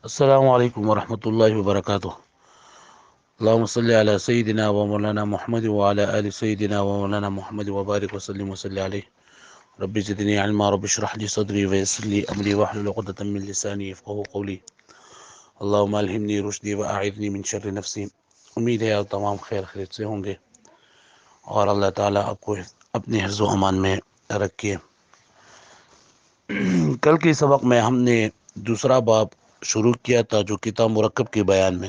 السلام علیکم ورحمۃ اللہ وبرکاتہ۔ اللہم صلی علی سیدنا و مولانا محمد وعلی آل سیدنا و مولانا محمد وبارک وسلم وصلی علیہ۔ رب زدنی علما رب اشرح لی صدری ویسر لی امری واحلل عقدۃ من لسانی یفقہوا قولی۔ اللہم الہمنی رشدی واعذنی من شر نفسی۔ امید ہے آپ تمام خیر خیریت سے ہوں گے اور اللہ تعالیٰ آپ کو اپنے حفظ و امان میں رکھے۔ کل کے سبق میں ہم نے دوسرا باب شروع کیا تھا جو کتاب مرکب کے بیان میں۔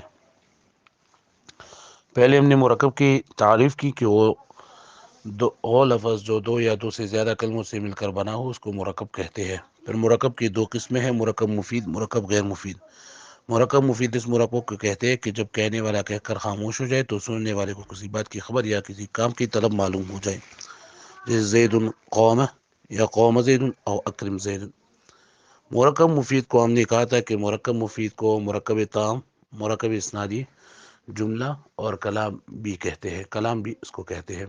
پہلے ہم نے مرکب کی تعریف کی کہ وہ لفظ جو دو یا دو سے زیادہ کلموں سے مل کر بنا ہو اس کو مرکب کہتے ہیں۔ پھر مرکب کی دو قسمیں ہیں، مرکب مفید، مرکب غیر مفید۔ مرکب مفید اس مرکب کو کہتے ہیں کہ جب کہنے والا کہہ کر خاموش ہو جائے تو سننے والے کو کسی بات کی خبر یا کسی کام کی طلب معلوم ہو جائے، جیسے زید قوم یا قوم زید او اکرم زید۔ مرکب مفید کو ہم نے کہا تھا کہ مرکب مفید کو مرکب تام، مرکب اسنادی، جملہ اور کلام بھی کہتے ہیں، کلام بھی اس کو کہتے ہیں۔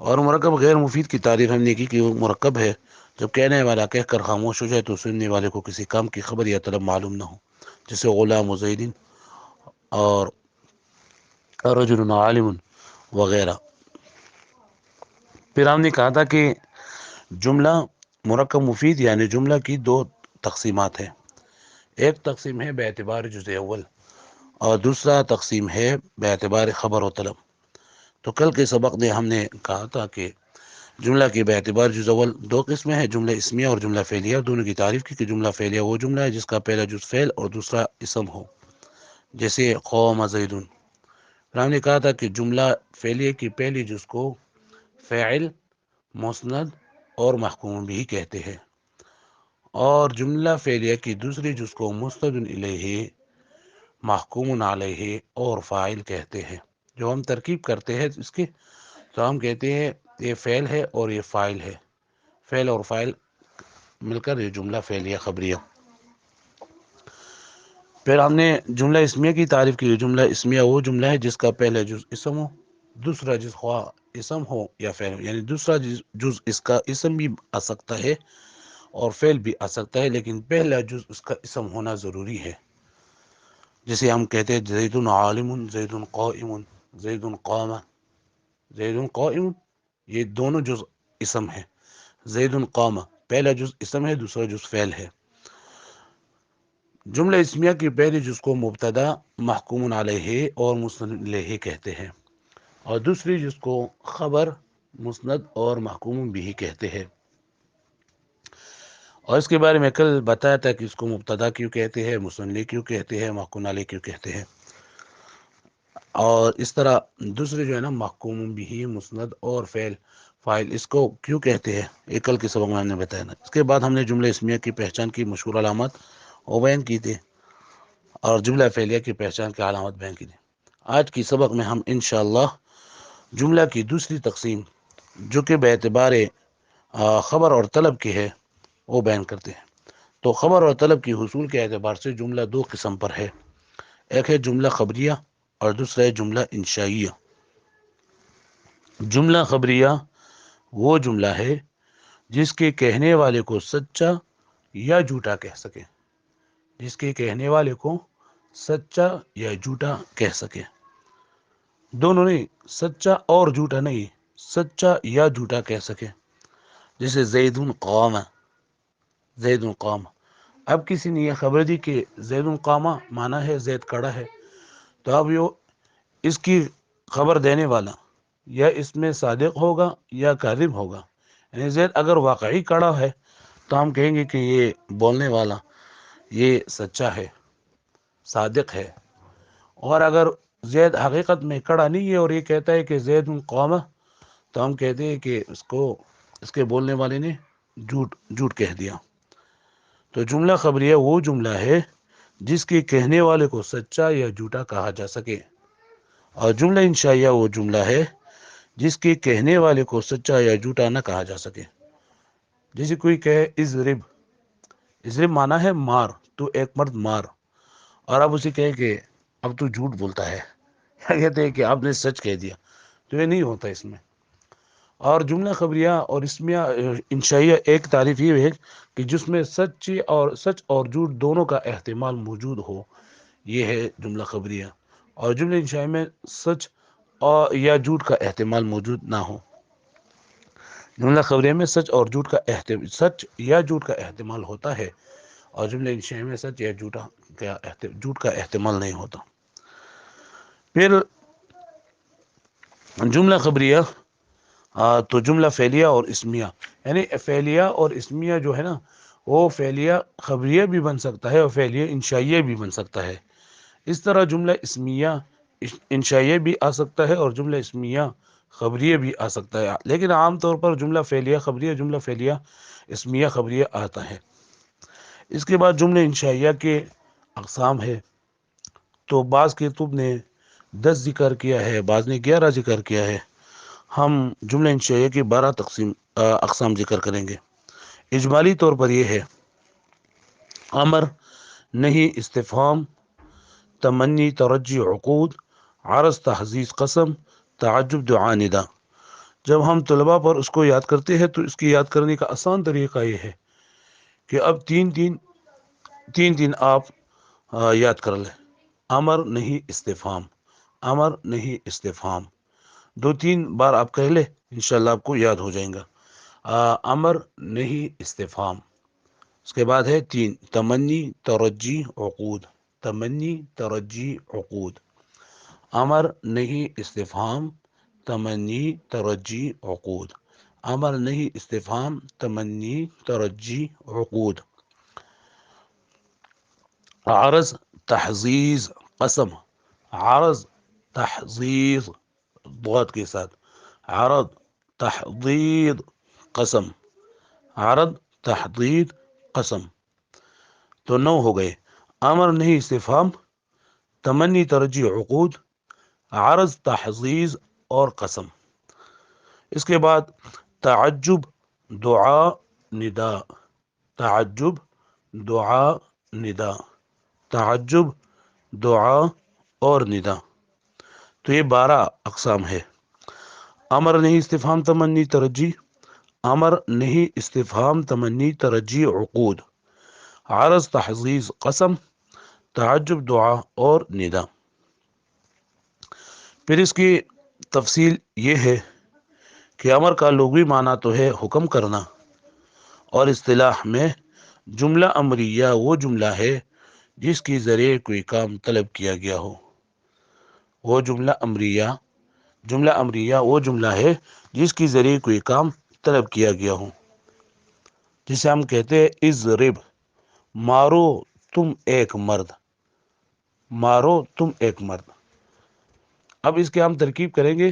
اور مرکب غیر مفید کی تعریف ہم نے کی کہ وہ مرکب ہے جب کہنے والا کہہ کر خاموش ہو جائے تو سننے والے کو کسی کام کی خبر یا طلب معلوم نہ ہو، جیسے غلام زید اور رجل عالم وغیرہ۔ پھر ہم نے کہا تھا کہ جملہ مرکب مفید یعنی جملہ کی دو تقسیمات ہیں۔ ایک تقسیم ہے باعتبار جز اول اور دوسرا تقسیم ہے باعتبار خبر و طلب۔ تو کل کے سبق میں ہم نے کہا تھا کہ جملہ کی باعتبار جز اول دو قسمیں ہیں، جملہ اسمیہ اور جملہ فعلیہ۔ دونوں کی تعریف کی کہ جملہ فعلیہ وہ جملہ ہے جس کا پہلا جز فعل اور دوسرا اسم ہو، جیسے قوم زید۔ ہم نے کہا تھا کہ جملہ فعلیہ کی پہلی جز کو فاعل، مسند اور محکوم بھی کہتے ہیں، اور جملہ فعلیہ کی دوسری جز کو مسند الیہ، محکوم علیہ اور فاعل کہتے ہیں۔ جو ہم ترکیب کرتے ہیں اس کی تو ہم کہتے ہیں یہ فعل ہے اور یہ فاعل ہے، فعل اور فاعل مل کر یہ جملہ فعلیہ خبریہ۔ پھر ہم نے جملہ اسمیہ کی تعریف کی۔ جملہ اسمیہ وہ جملہ ہے جس کا پہلا جز اسم ہو، دوسرا جز خواہ اسم ہو یا فعل ہو، یعنی دوسرا جز اس کا اسم بھی آ سکتا ہے اور فعل بھی آ سکتا ہے، لیکن پہلا جز اس کا اسم ہونا ضروری ہے۔ جیسے ہم کہتے ہیں زید عالم، زید قائم، زید قام، زید قائم، یہ دونوں جز اسم ہے۔ زید قام پہلا جز اسم ہے، دوسرا جز فعل ہے۔ جملہ اسمیہ کی پہلی جز کو مبتدا، محکوم علیہ اور مسند الیہ کہتے ہیں، اور دوسری جز کو خبر، مسند اور محکوم بھی کہتے ہیں۔ اور اس کے بارے میں کل بتایا تھا کہ اس کو مبتدا کیوں کہتے ہیں، مسند الیہ کیوں کہتے ہیں، محکوم علیہ کیوں کہتے ہیں۔ اور اس طرح دوسرے جو ہے نا محکوم بھی، مسند اور فاعل اس کو کیوں کہتے ہیں، یہ کل کے سبق میں ہم نے بتایا نا۔ اس کے بعد ہم نے جملہ اسمیہ کی پہچان کی مشہور علامات وہ بیان کی تھی، اور جملہ فعلیہ کی پہچان کی علامت بیان کی تھی۔ آج کی سبق میں ہم انشاءاللہ جملہ کی دوسری تقسیم جو کہ باعتبار خبر اور طلب کی ہے وہ بیان کرتے ہیں۔ تو خبر اور طلب کی حصول کے اعتبار سے جملہ دو قسم پر ہے، ایک ہے جملہ خبریہ اور دوسرا ہے جملہ انشائیہ۔ جملہ خبریہ وہ جملہ ہے جس کے کہنے والے کو سچا یا جھوٹا کہہ سکے، جس کے کہنے والے کو سچا یا جھوٹا کہہ سکے، دونوں نہیں، سچا اور جھوٹا نہیں، سچا یا جھوٹا کہہ سکے۔ جیسے زید قام، زید قام۔ اب کسی نے یہ خبر دی کہ زید قام مانا ہے زید کڑا ہے، تو اب اس کی خبر دینے والا یا اس میں صادق ہوگا یا کاذب ہوگا۔ یعنی زید اگر واقعی کڑا ہے تو ہم کہیں گے کہ یہ بولنے والا یہ سچا ہے، صادق ہے، اور اگر زید حقیقت میں کڑا نہیں ہے اور یہ کہتا ہے کہ زید قوم، تو ہم کہتے ہیں کہ اس کے بولنے والے نے جھوٹ کہہ دیا۔ تو جملہ خبریہ وہ جملہ ہے جس کے کہنے والے کو سچا یا جھوٹا کہا جا سکے، اور جملہ انشائیہ وہ جملہ ہے جس کے کہنے والے کو سچا یا جھوٹا نہ کہا جا سکے۔ جیسے کوئی کہے اضرب، اضرب مانا ہے مار، تو ایک مرد مار، اور اب اسے کہے کہ اب تو جھوٹ بولتا ہے، یا کہتے ہیں کہ آپ نے سچ کہہ دیا، تو یہ نہیں ہوتا اس میں۔ اور جملہ خبریہ اور اسمیہ انشائیہ ایک تعریف یہ ہے کہ جس میں سچ اور جھوٹ دونوں کا احتمال موجود ہو، یہ ہے جملہ خبریہ۔ اور جملہ انشائیہ میں سچ یا جھوٹ کا احتمال موجود نہ ہو۔ جملہ خبریہ میں سچ یا جھوٹ کا احتمال ہوتا ہے، اور جملہ انشائیہ میں سچ یا جھوٹ کا احتمال نہیں ہوتا۔ پھر جملہ خبریہ تو جملہ فعلیہ اور اسمیہ، یعنی فعلیہ اور اسمیہ جو ہے نا، وہ فعلیہ خبریہ بھی بن سکتا ہے اور فعلیہ انشائیہ بھی بن سکتا ہے۔ اس طرح جملہ اسمیہ انشائیہ بھی آ سکتا ہے اور جملہ اسمیہ خبریہ بھی آ سکتا ہے، لیکن عام طور پر جملہ فعلیہ خبریہ، جملہ فعلیہ اسمیہ خبریہ آتا ہے۔ اس کے بعد جملہ انشائیہ کے اقسام ہے، تو بعض کتب نے 10 ذکر کیا ہے، بعض نے 11 ذکر کیا ہے۔ ہم جملہ انشائیہ کی 12 اقسام ذکر کریں گے۔ اجمالی طور پر یہ ہے: امر، نہیں، استفہام، تمنی، ترجی، عقود، عرض، تحزیز، قسم، تعجب، دعا، ندا۔ جب ہم طلباء پر اس کو یاد کرتے ہیں تو اس کی یاد کرنے کا آسان طریقہ یہ ہے کہ اب تین آپ یاد کر لیں۔ امر، نہیں، استفہام، امر، نہیں، استفہام، 2-3 بار آپ کہہ لیں، انشاءاللہ آپ کو یاد ہو جائیں گا۔ امر، نہیں، استفہام۔ اس کے بعد ہے 3، تمنی، ترجی، عقود، تمنی، ترجی، عقود۔ امر، نہیں، استفہام، تمنی، ترجی، عقود، امر، نہیں، استفہام، تمنی، ترجی، عقود۔ عرض، تحزیز، قسم، عرض، تحزیز، ضاد کے ساتھ، عرض، تحدید، قسم، عرض، تحدید، قسم۔ تو 9 ہو گئے: امر، نہیں، استفہام، تمنی، ترجی، عقود، عرض، تحزیز اور قسم۔ اس کے بعد تعجب، دعا، ندا، تعجب، دعا، ندا، تعجب، دعا اور ندا۔ تو یہ 12 اقسام ہے: امر، نہیں، استفہام، تمنی، ترجی، امر، نہیں، استفہام، تمنی، ترجی، عقود، عرض، تحزیز، قسم، تعجب، دعا اور ندا۔ پھر اس کی تفصیل یہ ہے کہ امر کا لغوی معنی تو ہے حکم کرنا، اور اصطلاح میں جملہ امریہ وہ جملہ ہے جس کے ذریعے کوئی کام طلب کیا گیا ہو۔ وہ جملہ امریہ وہ جملہ ہے جس کے ذریعے کوئی کام طلب کیا گیا ہو، جسے ہم کہتے ہیں اضرب، مارو تم ایک مرد، مارو تم ایک مرد۔ اب اس کے ہم ترکیب کریں گے،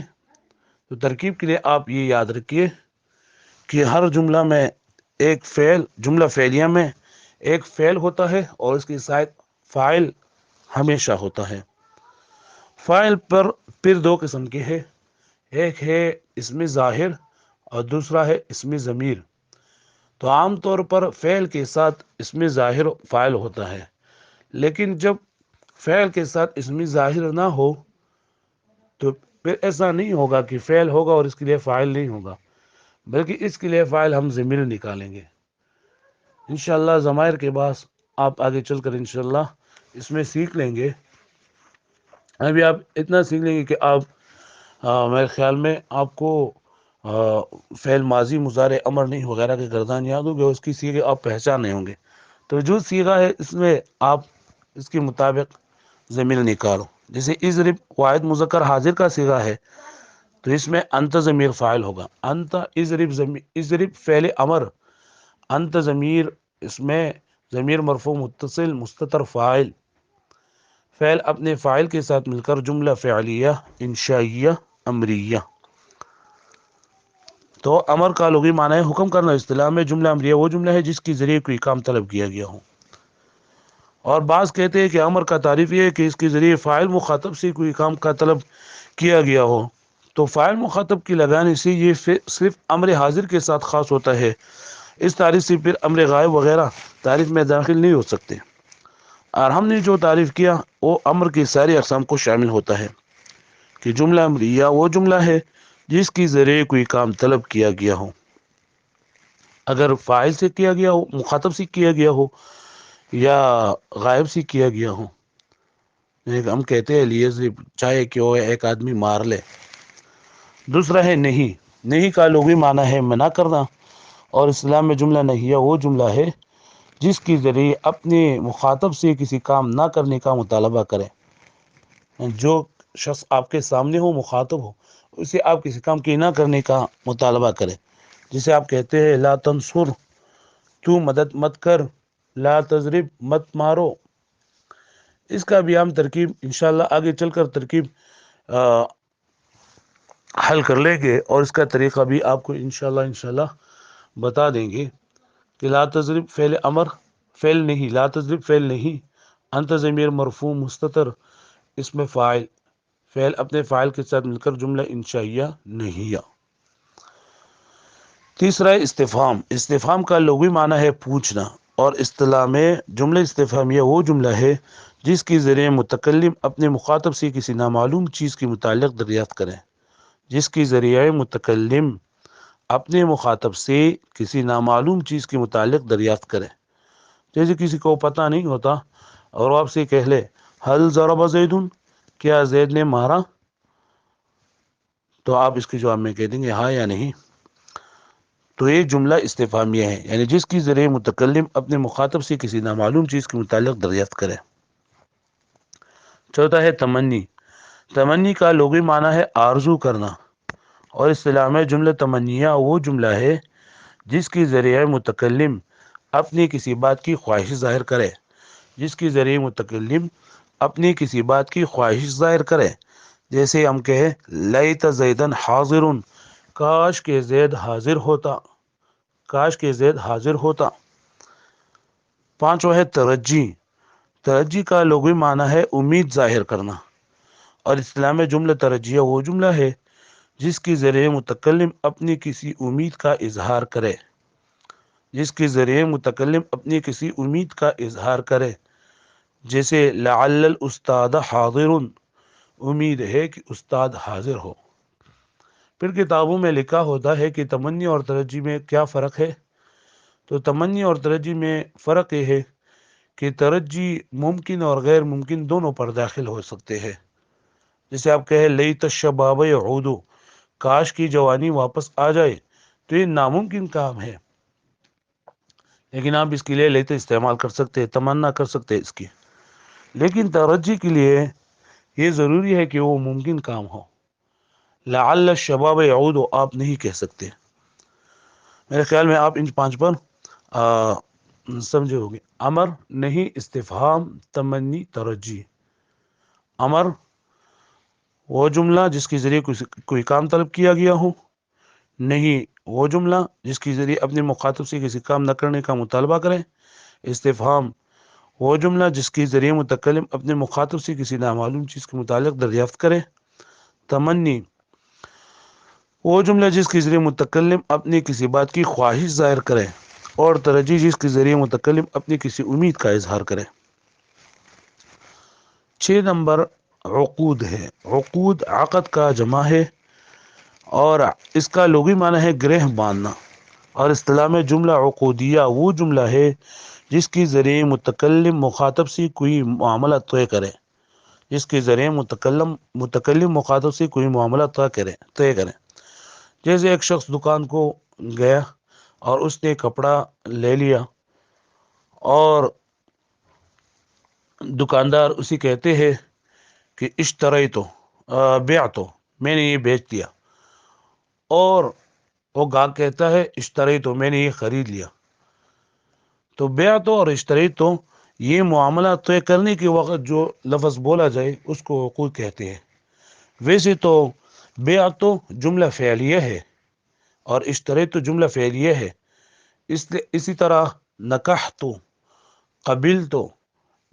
تو ترکیب کے لیے آپ یہ یاد رکھیے کہ ہر جملہ میں ایک فعل، جملہ فعلیہ میں ایک فعل ہوتا ہے اور اس کے ساتھ فاعل ہمیشہ ہوتا ہے۔ فاعل پر پھر 2 قسم کے ہیں، ایک ہے اسم ظاہر اور دوسرا ہے اسم ضمیر۔ تو عام طور پر فعل کے ساتھ اسم ظاہر فاعل ہوتا ہے، لیکن جب فعل کے ساتھ اسم ظاہر نہ ہو تو پھر ایسا نہیں ہوگا کہ فعل ہوگا اور اس کے لیے فاعل نہیں ہوگا، بلکہ اس کے لیے فاعل ہم ضمیر نکالیں گے۔ انشاءاللہ ضمائر کے بعد آپ آگے چل کر انشاءاللہ اس میں سیکھ لیں گے۔ ابھی آپ اتنا سیکھ لیں گے کہ آپ میرے خیال میں آپ کو فعل ماضی، مضارع، امر، نہیں وغیرہ کے گردان یاد ہو گئے، اس کی صیغے آپ پہچان نہیں ہوں گے۔ تو جو صیغہ ہے اس میں آپ اس کے مطابق ضمیر نکالو۔ جیسے اضرب واحد مذکر حاضر کا صیغہ ہے، تو اس میں انت ضمیر فاعل ہوگا، انت، اضرب فعل امر، انت ضمیر، اس میں ضمیر مرفوع متصل مستتر فاعل، فعل اپنے فاعل کے ساتھ مل کر جملہ فعلیہ انشائیہ امریہ۔ تو امر کا لغوی معنی ہے حکم کرنا، اصطلاح میں جملہ امریہ وہ جملہ ہے جس کے ذریعے کوئی کام طلب کیا گیا ہو۔ اور بعض کہتے ہیں کہ امر کا تعریف یہ ہے کہ اس کے ذریعے فاعل مخاطب سے کوئی کام کا طلب کیا گیا ہو۔ تو فاعل مخاطب کی لگانے سے یہ صرف امر حاضر کے ساتھ خاص ہوتا ہے، اس تعریف سے پھر امر غائب وغیرہ تعریف میں داخل نہیں ہو سکتے۔ اور ہم نے جو تعریف کیا وہ امر کی ساری اقسام کو شامل ہوتا ہے، کہ جملہ امریہ وہ جملہ ہے جس کے ذریعے کوئی کام طلب کیا گیا ہو، اگر فاعل سے کیا گیا ہو، مخاطب سے کیا گیا ہو، یا غائب سے کیا گیا ہو. ہم کہتے ہیں لیے چاہے کہ وہ ایک آدمی مار لے. دوسرا ہے نہیں. نہیں کا لغوی معنی ہے منع کرنا، اور اسلام میں جملہ نہیہ وہ جملہ ہے جس کے ذریعے اپنے مخاطب سے کسی کام نہ کرنے کا مطالبہ کرے. جو شخص آپ کے سامنے ہو، مخاطب ہو، اسے آپ کسی کام کی نہ کرنے کا مطالبہ کرے. جسے آپ کہتے ہیں لا تنصر، تو مدد مت کر، لا تضرب، مت مارو. اس کا بھی ہم ترکیب انشاءاللہ آگے چل کر ترکیب حل کر لیں گے، اور اس کا طریقہ بھی آپ کو انشاءاللہ بتا دیں گے کہ لا تضرب فعل امر، فعل نہیں، لا تضرب فعل نہیں، انت ضمیر مرفوع مستتر، اس میں فاعل، فعل اپنے فاعل کے ساتھ مل کر جملہ انشائیہ نہیہ. تیسرا ہے استفہام. استفہام کا لغوی معنی ہے پوچھنا، اور اصطلاح میں جملہ استفہامیہ وہ جملہ ہے جس کے ذریعے متکلم اپنے مخاطب سے کسی نامعلوم چیز کے متعلق دریافت کرے. جس کے ذریعے متکلم اپنے مخاطب سے کسی نامعلوم چیز کے متعلق دریافت کرے. جیسے کسی کو پتہ نہیں ہوتا اور وہ آپ سے کہہ لے حل ضرب زید، کیا زید نے مارا، تو آپ اس کے جواب میں کہہ دیں گے ہاں یا نہیں. تو یہ جملہ استفہامیہ ہے، یعنی جس کی ذریعے متکلم اپنے مخاطب سے کسی نامعلوم چیز کے متعلق دریافت کرے. چوتھا ہے تمنی. تمنی کا لغوی معنی ہے آرزو کرنا، اور اصطلاح میں جملہ تمنیہ وہ جملہ ہے جس کے ذریعے متکلم اپنی کسی بات کی خواہش ظاہر کرے. جس کے ذریعے متکلم اپنی کسی بات کی خواہش ظاہر کرے. جیسے ہم کہیں لیت زیدن حاضر، کاش کہ زید حاضر ہوتا، کاش کہ زید حاضر ہوتا. پانچواں ہے ترجی. ترجی کا لغوی معنی ہے امید ظاہر کرنا، اور اصطلاح میں جملہ ترجیہ وہ جملہ ہے جس کے ذریعے متکلم اپنی کسی امید کا اظہار کرے. جس کے ذریعے متکلم اپنی کسی امید کا اظہار کرے. جیسے لعل الاستاذ حاضر، امید ہے کہ استاد حاضر ہو. پھر کتابوں میں لکھا ہوتا ہے کہ تمنی اور ترجی میں کیا فرق ہے. تو تمنی اور ترجی میں فرق یہ ہے کہ ترجی ممکن اور غیر ممکن دونوں پر داخل ہو سکتے ہیں. جیسے آپ کہیں لیت الشباب یعود، کاش کی جوانی واپس آ جائے، تو یہ ناممکن کام ہے، لیکن آپ اس کے لیے لیتے استعمال کر سکتے ہیں، تمنا کر سکتے ہیں اس کی. لیکن ترجی کے لیے یہ ضروری ہے کہ وہ ممکن کام ہو. لعل الشباب یعود آپ نہیں کہہ سکتے. میرے خیال میں آپ ان پانچ پر سمجھے ہوگے. امر، نہیں، استفہام، تمنی، ترجی. امر وہ جملہ جس کے ذریعے کوئی کام طلب کیا گیا ہو. نہیں وہ جملہ جس کے ذریعے اپنے مخاطب سے کسی کام نہ کرنے کا مطالبہ کریں. استفہام وہ جملہ جس کے ذریعے متکلم اپنے مخاطب سے کسی نامعلوم چیز کے متعلق دریافت کرے. تمنی وہ جملہ جس کے ذریعے متکلم اپنی کسی بات کی خواہش ظاہر کرے. اور ترجی جس کے ذریعے متکلم اپنی کسی امید کا اظہار کرے. 6 نمبر عقود ہے. عقود عقد کا جمع ہے، اور اس کا لغوی معنی ہے گرہ باندھنا، اور اصطلاح میں جملہ عقودیہ وہ جملہ ہے جس کے ذریعے متکلم مخاطب سے کوئی معاملہ طے کرے. جس کے ذریعے متکلم مخاطب سے کوئی معاملہ طے کرے. جیسے ایک شخص دکان کو گیا اور اس نے کپڑا لے لیا، اور دکاندار اسی کہتے ہیں کہ اشتریتو، بعتو، میں نے یہ بیچ دیا، اور وہ گاہک کہتا ہے اشتریتو، میں نے یہ خرید لیا. تو بعتو اور اشتریتو یہ معاملہ طے کرنے کے وقت جو لفظ بولا جائے اس کو عقود کہتے ہیں. ویسے تو بعتو جملہ فعلیہ ہے اور اشتریتو جملہ فعلیہ ہے. اسی طرح نکحتو، قبلتو،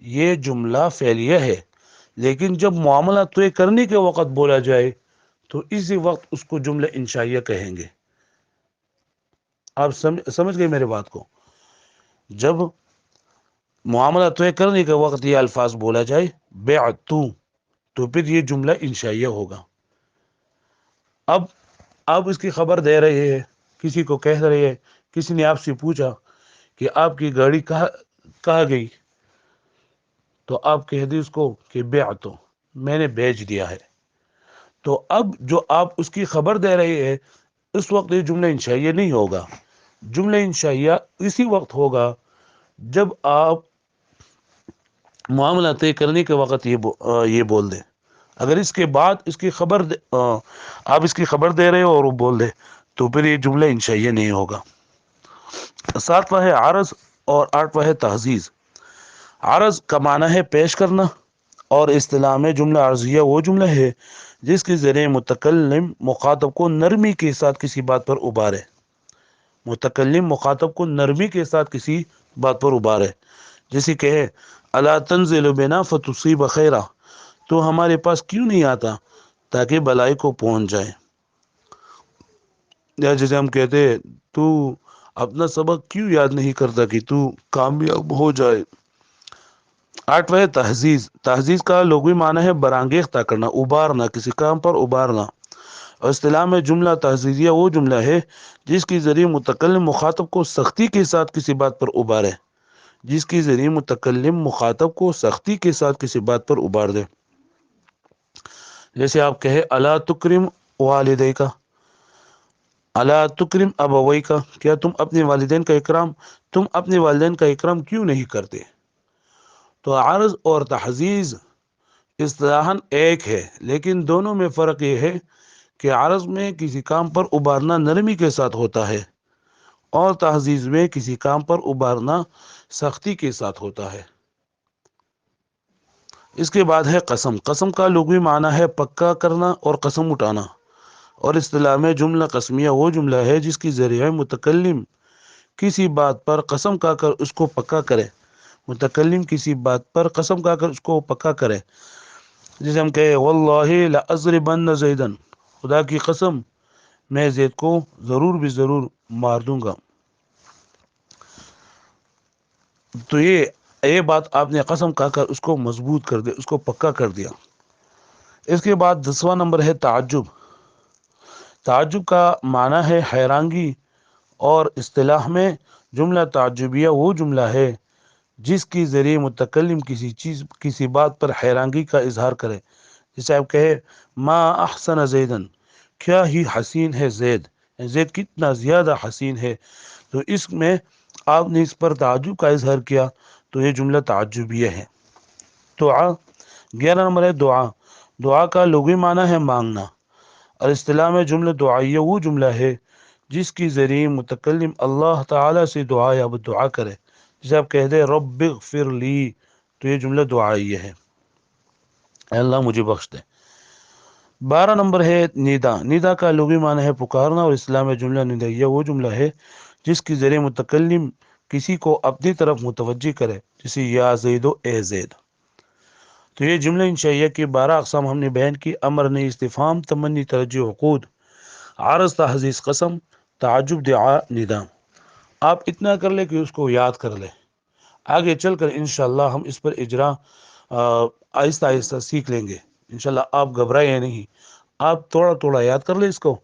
یہ جملہ فعلیہ ہے، لیکن جب معاملہ طے کرنے کے وقت بولا جائے تو اسی وقت اس کو جملہ انشائیہ کہیں گے. آپ سمجھ گئے میرے بات کو. جب معاملہ طے کرنے کے وقت یہ الفاظ بولا جائے بعتو، تو پھر یہ جملہ انشائیہ ہوگا. اب آپ اس کی خبر دے رہے ہیں، کسی کو کہہ رہے ہیں، کسی نے آپ سے پوچھا کہ آپ کی گاڑی کہاں گئی، تو آپ کہہ دیں اس کو کہ بعتو، میں نے بیچ دیا ہے۔ تو اب جو آپ اس کی خبر دے رہے ہیں، اس وقت یہ جملہ انشائیہ نہیں ہوگا۔ جملہ انشائیہ اسی وقت ہوگا جب آپ معاملہ طے کرنے کے وقت یہ بول دیں۔ اگر اس کے بعد اس کی خبر آپ اس کی خبر دے رہے ہو اور وہ بول دے، تو پھر یہ جملہ انشائیہ نہیں ہوگا۔ ساتواں ہے عرض اور آٹھواں ہے تحزیز۔ عرض کا معنی ہے پیش کرنا، اور اصطلاح میں جملہ عرضیہ وہ جملہ ہے جس کے ذریعے متکلم مخاطب کو نرمی کے ساتھ کسی بات پر ابھارے۔ متکلم مخاطب کو نرمی کے ساتھ کسی بات پر ابھارے، جیسے کہے الا تنزل بنا فتصیب خیرا، تو ہمارے پاس کیوں نہیں آتا تاکہ بلائی کو پہنچ جائے۔ یا جیسے ہم کہتے ہیں تو اپنا سبق کیوں یاد نہیں کرتا کہ تو کامیاب ہو جائے۔ آٹھواں تحزیز۔ تحزیز کا لغوی معنی ہے برانگیختہ کرنا، ابھارنا، کسی کام پر ابھارنا۔ اور اصطلاح میں جملہ تحزیزیہ وہ جملہ ہے جس کے ذریعے متکلم مخاطب کو سختی کے ساتھ کسی بات پر ابھارے، جس کے ذریعے متکلم مخاطب کو سختی کے ساتھ کسی بات پر ابھار دے۔ جیسے آپ کہے الا تکرم والدیک، الا تکرم ابویک، کیا تم اپنے والدین کا اکرام کیوں نہیں کرتے۔ تو عرض اور تحزیز اصطلاحاً ایک ہے، لیکن دونوں میں فرق یہ ہے کہ عرض میں کسی کام پر ابھارنا نرمی کے ساتھ ہوتا ہے، اور تحزیز میں کسی کام پر ابھارنا سختی کے ساتھ ہوتا ہے۔ اس کے بعد ہے قسم۔ قسم کا لغوی معنی ہے پکا کرنا اور قسم اٹھانا، اور اصطلاح میں جملہ قسمیہ وہ جملہ ہے جس کی ذریعے متکلم کسی بات پر قسم کھا کر اس کو پکا کرے۔ متکلم کسی بات پر قسم کھا کر اس کو پکا کرے، جسے ہم کہے واللہ لأضربن زیدن، خدا کی قسم میں زید کو ضرور بھی ضرور مار دوں گا۔ تو یہ بات آپ نے قسم کھا کر اس کو مضبوط کر دیا، اس کو پکا کر دیا۔ اس کے بعد 10واں نمبر ہے تعجب۔ تعجب کا معنی ہے حیرانگی، اور اصطلاح میں جملہ تعجبیہ وہ جملہ ہے جس کے ذریعے متکلم کسی بات پر حیرانگی کا اظہار کرے، جیسے آپ کہے ما احسن زیدن، کیا ہی حسین ہے زید، زید کتنا زیادہ حسین ہے۔ تو اس میں آپ نے اس پر تعجب کا اظہار کیا، تو یہ جملہ تعجبیہ ہے۔ دعا۔ 11 نمبر ہے دعا۔ دعا کا لغوی معنی ہے مانگنا، اور اصطلاح میں جملہ دعائیہ وہ جملہ ہے جس کے ذریعے متکلم اللہ تعالیٰ سے دعا کرے، جسے آپ کہہ دیں رب اغفر لی، تو یہ جملہ دعائیہ ہے، اے اللہ مجھے بخش دے۔ 12 نمبر ہے ندا۔ ندا کا لغوی معنی ہے پکارنا، اور اسلام میں جملہ ندائیہ وہ جملہ ہے جس کے ذریعے متکلم کسی کو اپنی طرف متوجہ کرے، جیسے یا زید و اے زید۔ تو یہ جملہ انشائیہ کی 12 اقسام ہم نے بیان کی: امر، نئی، استفہام، تمنی، ترجیح، عقود، عرض، تحزیز، قسم، تعجب، دعا، ندا۔ آپ اتنا کر لیں کہ اس کو یاد کر لیں، آگے چل کر انشاءاللہ ہم اس پر اجرا آہستہ آہستہ سیکھ لیں گے۔ انشاءاللہ آپ گھبرائیں نہیں، آپ تھوڑا تھوڑا یاد کر لیں اس کو،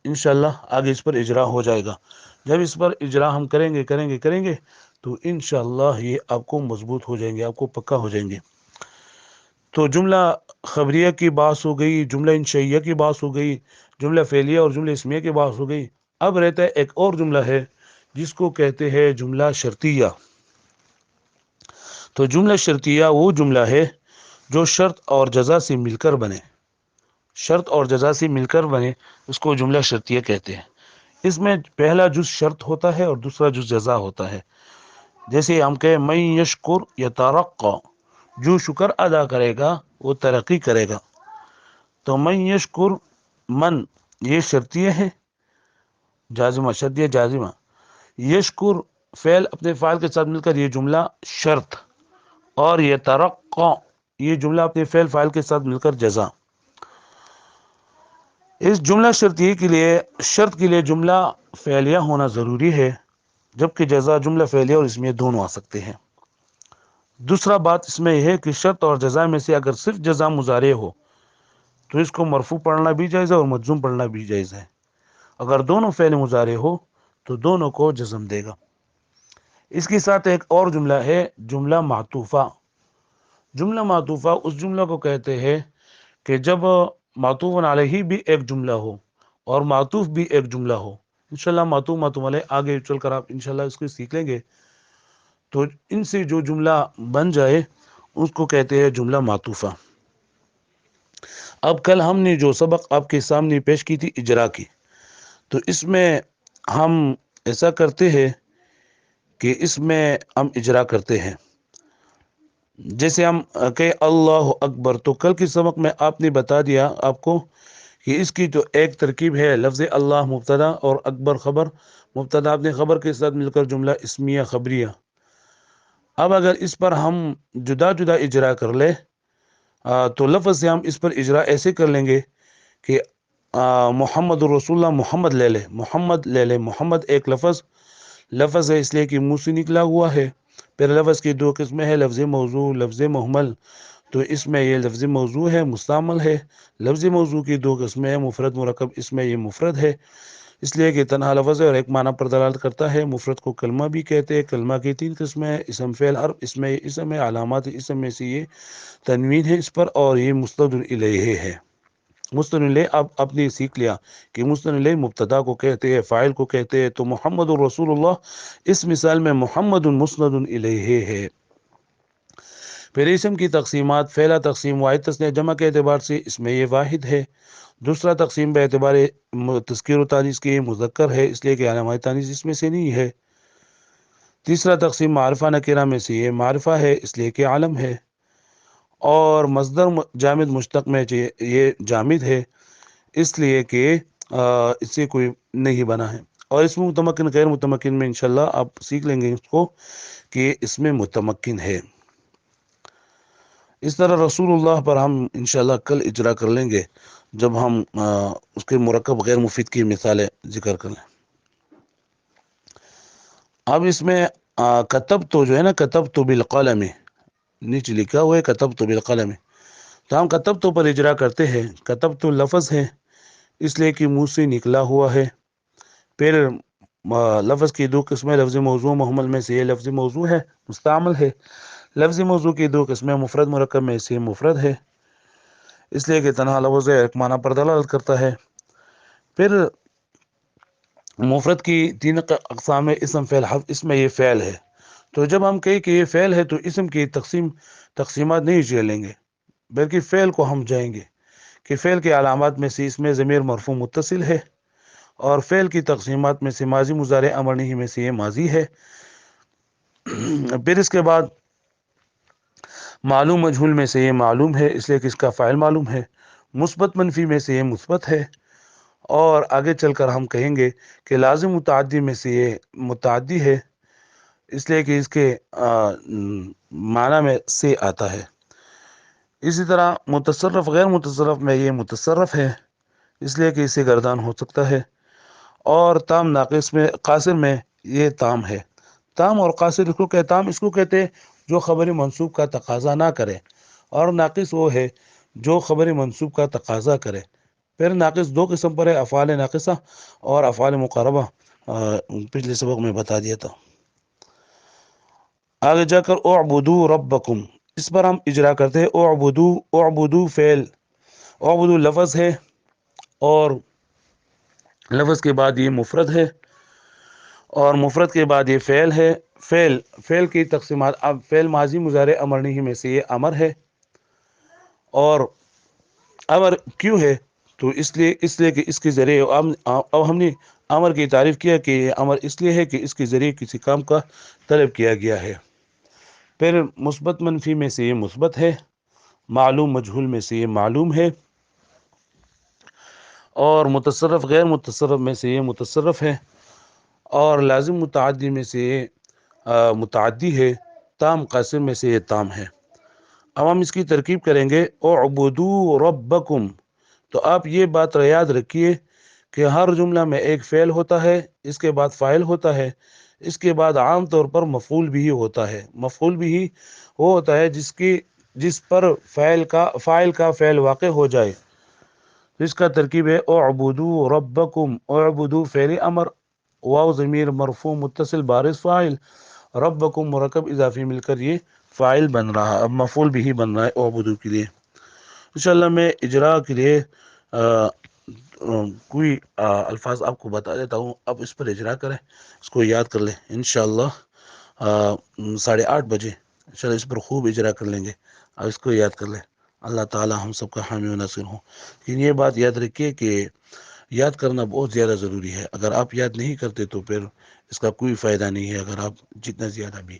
انشاءاللہ آگے اس پر اجرا ہو جائے گا۔ جب اس پر اجرا ہم کریں گے تو انشاءاللہ یہ آپ کو مضبوط ہو جائیں گے، آپ کو پکا ہو جائیں گے۔ تو جملہ خبریہ کی بات ہو گئی، جملہ انشائیہ کی بات ہو گئی، جملہ فعلیہ اور جملہ اسمیہ کی بات ہو گئی۔ اب رہتا ہے ایک اور جملہ ہے جس کو کہتے ہیں جملہ شرطیہ۔ تو جملہ شرطیہ وہ جملہ ہے جو شرط اور جزا سے مل کر بنے، شرط اور جزا سے مل کر بنے، اس کو جملہ شرطیہ کہتے ہیں۔ اس میں پہلا جز شرط ہوتا ہے اور دوسرا جز جزا ہوتا ہے۔ جیسے ہم کہیں من یشکر یترقی، جو شکر ادا کرے گا وہ ترقی کرے گا۔ تو من یشکر، من یہ شرطیہ ہے، جازمہ، شرطیہ جازمہ۔ یشکر فعل اپنے فاعل کے ساتھ مل کر یہ جملہ شرط، اور یترقی یہ جملہ اپنے فعل فاعل کے ساتھ مل کر جزا۔ اس جملہ شرطیہ کے لیے، شرط کے لیے جملہ فعلیہ ہونا ضروری ہے، جبکہ جزا جملہ فعلیہ اور اسمیہ دونوں آ سکتے ہیں۔ دوسرا بات اس میں یہ ہے کہ شرط اور جزا میں سے اگر صرف جزا مضارع ہو تو اس کو مرفوع پڑھنا بھی جائز ہے اور مجزوم پڑھنا بھی جائز ہے۔ اگر دونوں فعل مضارع ہو تو دونوں کو جزم دے گا۔ اس کے ساتھ ایک اور جملہ ہے جملہ معطوفہ۔ جملہ معطوفہ اس جملہ کو کہتے ہیں کہ جب معطوف علیہ بھی ایک جملہ ہو اور معطوف بھی ایک جملہ ہو۔ انشاءاللہ معطوف علیہ آگے چل کر آپ انشاءاللہ اس کو سیکھ لیں گے، تو ان سے جو جملہ بن جائے اس کو کہتے ہیں جملہ معطوفہ۔ اب کل ہم نے جو سبق آپ کے سامنے پیش کی تھی اجرا کی، تو اس میں ہم ایسا کرتے ہیں کہ اس میں ہم اجرا کرتے ہیں، جیسے ہم کہ اللہ اکبر، تو کل کے سبق میں آپ نے بتا دیا آپ کو کہ اس کی تو ایک ترکیب ہے، لفظ اللہ مبتدا اور اکبر خبر، مبتدا اپنے خبر کے ساتھ مل کر جملہ اسمیہ خبریہ۔ اب اگر اس پر ہم جدا جدا اجرا کر لیں تو لفظ سے ہم اس پر اجرا ایسے کر لیں گے کہ محمد رسول اللہ، محمد لے لے، محمد لے لے، محمد ایک لفظ ہے اس لیے کہ منہ سے نکلا ہوا ہے۔ پھر لفظ کی دو قسمیں ہیں، لفظ موضوع، لفظ محمل، تو اس میں یہ لفظ موضوع ہے، مستعمل ہے۔ لفظ موضوع کی دو قسمیں ہیں، مفرد مرکب، اس میں یہ مفرد ہے اس لیے کہ تنہا لفظ ہے اور ایک معنی پر دلالت کرتا ہے۔ مفرد کو کلمہ بھی کہتے ہیں۔ کلمہ کی تین قسمیں ہیں، اسم، فعل، حرف۔ اس میں اسم ہے، علامات اسم میں سے یہ تنوین ہے اس پر، اور یہ مستند الیہ ہے۔ مستند الیہ اب آپ نے سیکھ لیا کہ مستند الیہ مبتدا کو کہتے ہیں، فاعل کو کہتے ہیں، تو محمد الرسول اللہ اس مثال میں محمد مسند الیہ ہے۔ پھر اسم کی تقسیمات، پہلا تقسیم واحد تثنیہ جمع کے اعتبار سے اس میں یہ واحد ہے۔ دوسرا تقسیم بے اعتبار تذکیر و تانیث کی مذکر ہے اس لیے کہ علامہ تانیث اس میں سے نہیں ہے۔ تیسرا تقسیم معرفہ نکرہ میں سے یہ معرفہ ہے اس لیے کہ عالم ہے، اور مصدر جامد مشتق میں یہ جامد ہے اس لیے کہ اس سے کوئی نہیں بنا ہے۔ اور اس میں متمکن غیر متمکن میں انشاءاللہ آپ سیکھ لیں گے اس کو کہ اس میں متمکن ہے۔ اس طرح رسول اللہ پر ہم انشاءاللہ کل اجرا کر لیں گے جب ہم اس کے مرکب غیر مفید کی مثالیں ذکر کریں۔ اب اس میں کتب تو جو ہے نا، کتب تو بالقلم، نیچے لکھا ہوا ہے کتب تو بالقلم، تو ہم کتب تو پر اجرا کرتے ہیں۔ کتب تو لفظ ہے اس لیے کہ منہ سے نکلا ہوا ہے۔ پھر لفظ کی دو قسمیں، لفظ موضوع محمل میں سے یہ لفظ موضوع ہے، مستعمل ہے۔ لفظ موضوع کی دو قسمیں، مفرد مرکب میں سے مفرد ہے اس لیے کہ تنہا لفظ ہے، ایک معنی پر دلالت کرتا ہے۔ پھر مفرد کی تین اقسام ہے، اسم، فعل، حرف۔ اس میں یہ فعل ہے، تو جب ہم کہیں کہ یہ فعل ہے تو اسم کی تقسیمات نہیں جھیلیں گے بلکہ فعل کو ہم جائیں گے کہ فعل کے علامات میں سے اس میں ضمیر مرفوع متصل ہے، اور فعل کی تقسیمات میں سے ماضی مضارع امر نہیں میں سے یہ ماضی ہے۔ پھر اس کے بعد معلوم مجہول میں سے یہ معلوم ہے اس لیے کہ اس کا فاعل معلوم ہے۔ مثبت منفی میں سے یہ مثبت ہے، اور آگے چل کر ہم کہیں گے کہ لازم متعدی میں سے یہ متعدی ہے اس لیے کہ اس کے معنی میں سے آتا ہے۔ اسی طرح متصرف غیر متصرف میں یہ متصرف ہے اس لیے کہ اسے گردان ہو سکتا ہے، اور تام ناقص میں قاصر میں یہ تام ہے۔ تام اور قاصر تام اس کو کہتے ہیں جو خبر منصوب کا تقاضا نہ کرے، اور ناقص وہ ہے جو خبر منصوب کا تقاضا کرے۔ پھر ناقص دو قسم پر ہے، افعال ناقصہ اور افعال مقربہ، پچھلے سبق میں بتا دیا تھا۔ آگے جا کر اعبدو ربکم، اس پر ہم اجرا کرتے ہیں۔ اعبدو فعل، اعبدو لفظ ہے، اور لفظ کے بعد یہ مفرد ہے، اور مفرد کے بعد یہ فعل ہے۔ فعل کی تقسیمات، اب فعل ماضی مضارع امر نہیں میں سے یہ امر ہے، اور امر کیوں ہے تو اس لیے کہ اس کے ذریعے اب ہم نے امر کی تعریف کیا کہ یہ امر اس لیے ہے کہ اس کے ذریعے کسی کام کا طلب کیا گیا ہے۔ پھر مثبت منفی میں سے یہ مثبت ہے، معلوم مجہول میں سے یہ معلوم ہے، اور متصرف غیر متصرف میں سے یہ متصرف ہے، اور لازم متعدی میں سے یہ متعدی ہے، تام قاسم میں سے یہ تام ہے۔ اب ہم اس کی ترکیب کریں گے، اعبدو ربکم، تو آپ یہ بات یاد رکھیے کہ ہر جملہ میں ایک فعل ہوتا ہے، اس کے بعد فاعل ہوتا ہے، اس کے بعد عام طور پر مفعول بھی ہوتا ہے۔ مفعول بھی وہ ہوتا ہے جس پر فاعل کا فعل واقع ہو جائے، اس کا ترکیب ہے اعبدو ربکم، اعبدو فعل امر، واو ضمیر مرفوع متصل بارز فاعل، ربکم مرکب اضافی مل کر یہ فاعل بن رہا، اب مفعول بھی بن رہا ہے اعبدو کے لیے۔ انشاءاللہ میں اجرا کے لیے کوئی الفاظ آپ کو بتا دیتا ہوں، اب اس پر اجرا کریں، اس کو یاد کر لیں انشاءاللہ 8:30 بجے انشاءاللہ اس پر خوب اجرا کر لیں گے، اب اس کو یاد کر لیں۔ اللہ تعالی ہم سب کا حامی و ناصر ہوں۔ لیکن یہ بات یاد رکھیے کہ یاد کرنا بہت زیادہ ضروری ہے، اگر آپ یاد نہیں کرتے تو پھر اس کا کوئی فائدہ نہیں ہے، اگر آپ جتنا زیادہ بھی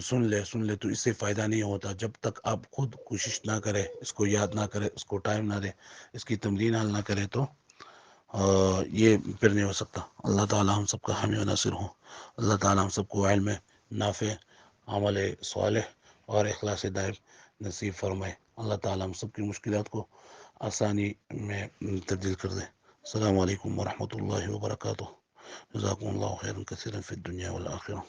سن لے تو اس سے فائدہ نہیں ہوتا جب تک آپ خود کوشش نہ کرے، اس کو یاد نہ کرے، اس کو ٹائم نہ دے، اس کی تمرین حل نہ کرے تو یہ پھر نہیں ہو سکتا۔ اللہ تعالی ہم سب کا حامی و ناصر ہوں۔ اللہ تعالی ہم سب کو علم نافع، عمل صالح اور اخلاص دائم نصیب فرمائے۔ اللہ تعالی ہم سب کی مشکلات کو آسانی میں تبدیل کر دے۔ السلام علیکم ورحمۃ اللہ وبرکاتہ۔ جزاکم اللہ خیرا کثیرا فی الدنیا والآخرہ۔